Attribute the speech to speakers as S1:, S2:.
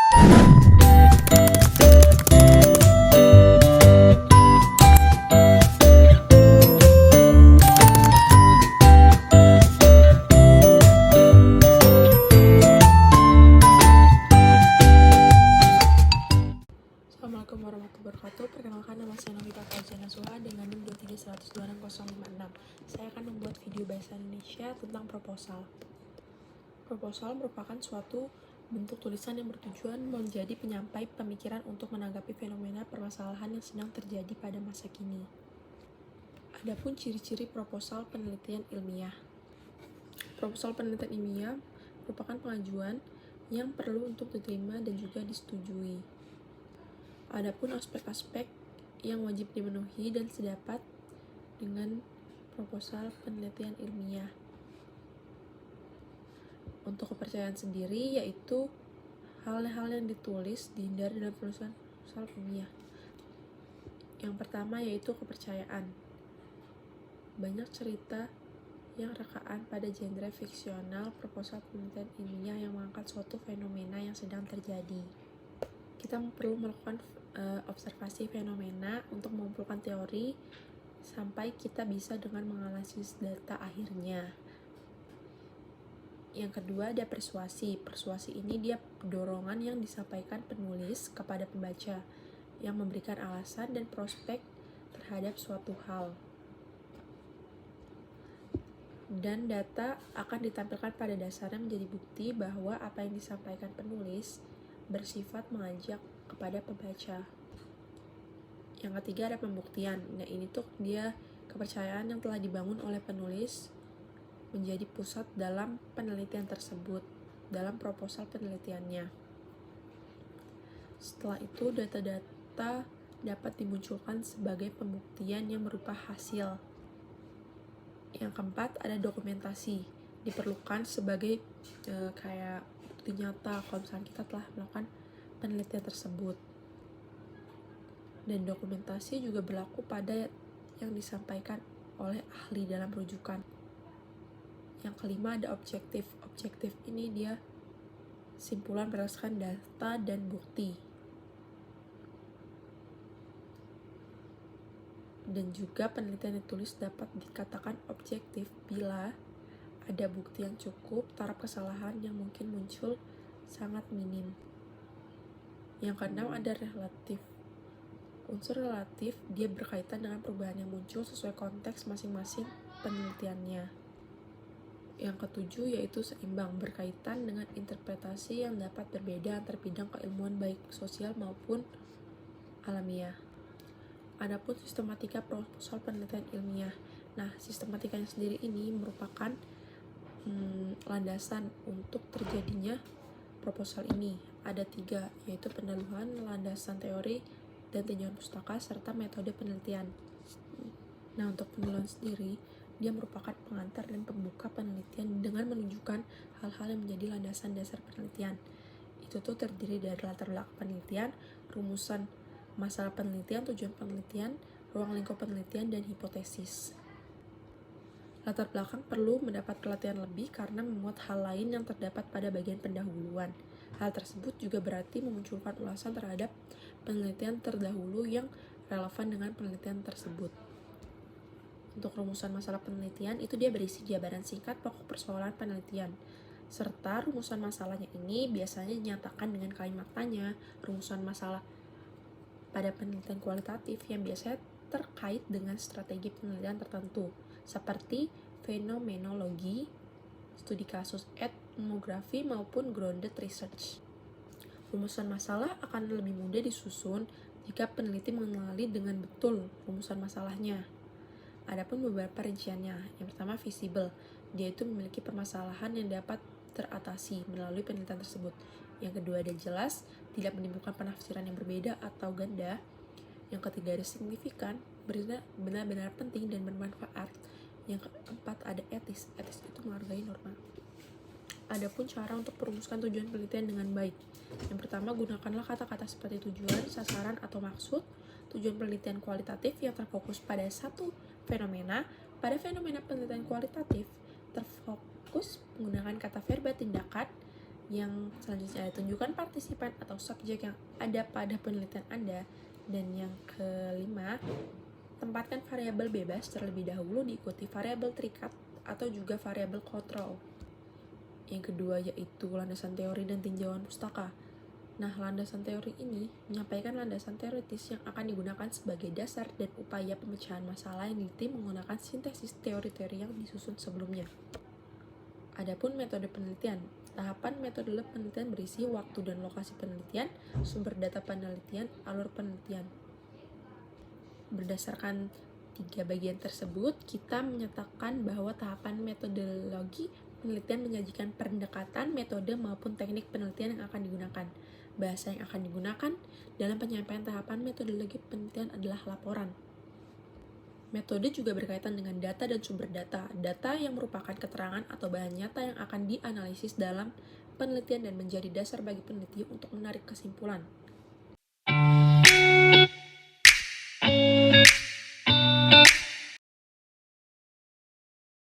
S1: Assalamualaikum warahmatullahi wabarakatuh. Perkenalkan, nama saya Novita Fauzia Nasuha dengan NIM 231266056. Saya akan membuat video bahasa Indonesia tentang proposal. Proposal merupakan suatu bentuk tulisan yang bertujuan menjadi penyampai pemikiran untuk menanggapi fenomena permasalahan yang sedang terjadi pada masa kini. Adapun ciri-ciri proposal penelitian ilmiah. Proposal penelitian ilmiah merupakan pengajuan yang perlu untuk diterima dan juga disetujui. Adapun aspek-aspek yang wajib dipenuhi dan sedapat dengan proposal penelitian ilmiah. Untuk kepercayaan sendiri, yaitu hal-hal yang ditulis dihindari dalam penulisan proposal ilmiah. Yang pertama yaitu kepercayaan. Banyak cerita yang rekaan pada genre fiksional proposal penelitian ilmiah yang mengangkat suatu fenomena yang sedang terjadi. Kita perlu melakukan observasi fenomena untuk mengumpulkan teori sampai kita bisa dengan menganalisis data akhirnya. Yang kedua ada persuasi. Persuasi ini dia dorongan yang disampaikan penulis kepada pembaca yang memberikan alasan dan prospek terhadap suatu hal. Dan data akan ditampilkan pada dasarnya menjadi bukti bahwa apa yang disampaikan penulis bersifat mengajak kepada pembaca. Yang ketiga ada pembuktian. Nah, ini tuh dia kepercayaan yang telah dibangun oleh penulis menjadi pusat dalam penelitian tersebut, dalam proposal penelitiannya. Setelah itu data-data dapat dimunculkan sebagai pembuktian yang berupa hasil. Yang keempat ada dokumentasi. Diperlukan sebagai kayak bukti nyata kalau misalnya kita telah melakukan penelitian tersebut. Dan dokumentasi juga berlaku pada yang disampaikan oleh ahli dalam rujukan. Yang kelima ada objektif. Objektif ini dia simpulan berdasarkan data dan bukti. Dan juga penelitian ditulis dapat dikatakan objektif bila ada bukti yang cukup, taraf kesalahan yang mungkin muncul sangat minim. Yang keenam ada relatif. Unsur relatif dia berkaitan dengan perubahan yang muncul sesuai konteks masing-masing penelitiannya. Yang ketujuh yaitu seimbang, berkaitan dengan interpretasi yang dapat berbeda antar bidang keilmuan baik sosial maupun alamiah. Adapun sistematika proposal penelitian ilmiah. Nah, sistematikanya sendiri ini merupakan landasan untuk terjadinya proposal ini. Ada 3, yaitu pendahuluan, landasan teori, dan tinjauan pustaka, serta metode penelitian. Nah, untuk pendahuluan sendiri, dia merupakan pengantar dan pembuka penelitian dengan menunjukkan hal-hal yang menjadi landasan dasar penelitian. Itu tuh terdiri dari latar belakang penelitian, rumusan masalah penelitian, tujuan penelitian, ruang lingkup penelitian, dan hipotesis. Latar belakang perlu mendapat pelatihan lebih karena memuat hal lain yang terdapat pada bagian pendahuluan. Hal tersebut juga berarti memunculkan ulasan terhadap penelitian terdahulu yang relevan dengan penelitian tersebut. Untuk rumusan masalah penelitian, itu dia berisi jabaran singkat pokok persoalan penelitian. Serta rumusan masalahnya ini biasanya dinyatakan dengan kalimat tanya. Rumusan masalah pada penelitian kualitatif yang biasanya terkait dengan strategi penelitian tertentu, seperti fenomenologi, studi kasus, etnografi, maupun grounded research. Rumusan masalah akan lebih mudah disusun jika peneliti mengenali dengan betul rumusan masalahnya. Adapun beberapa rinciannya. Yang pertama visible, dia itu memiliki permasalahan yang dapat teratasi melalui penelitian tersebut. Yang kedua ada jelas, tidak menimbulkan penafsiran yang berbeda atau ganda. Yang ketiga ada signifikan, benar-benar penting dan bermanfaat. Yang keempat ada etis, etis itu menghargai norma. Adapun cara untuk merumuskan tujuan penelitian dengan baik. Yang pertama, gunakanlah kata-kata seperti tujuan, sasaran, atau maksud. Tujuan penelitian kualitatif yang terfokus pada satu fenomena. Pada fenomena penelitian kualitatif, terfokus menggunakan kata verba tindakan Yang selanjutnya ada tunjukkan partisipan atau subjek yang ada pada penelitian Anda. Dan yang kelima, tempatkan variabel bebas terlebih dahulu diikuti variabel terikat atau juga variabel kontrol. Yang kedua yaitu landasan teori dan tinjauan pustaka. Nah, landasan teori ini menyampaikan landasan teoritis yang akan digunakan sebagai dasar dan upaya pemecahan masalah yang diteliti menggunakan sintesis teori-teori yang disusun sebelumnya. Adapun metode penelitian, tahapan metode penelitian berisi waktu dan lokasi penelitian, sumber data penelitian, alur penelitian. Berdasarkan 3 bagian tersebut, kita menyatakan bahwa tahapan metodologi penelitian menyajikan pendekatan, metode, maupun teknik penelitian yang akan digunakan. Bahasa yang akan digunakan dalam penyampaian tahapan metodologi penelitian adalah laporan. Metode juga berkaitan dengan data dan sumber data. Data yang merupakan keterangan atau bahan nyata yang akan dianalisis dalam penelitian dan menjadi dasar bagi peneliti untuk menarik kesimpulan.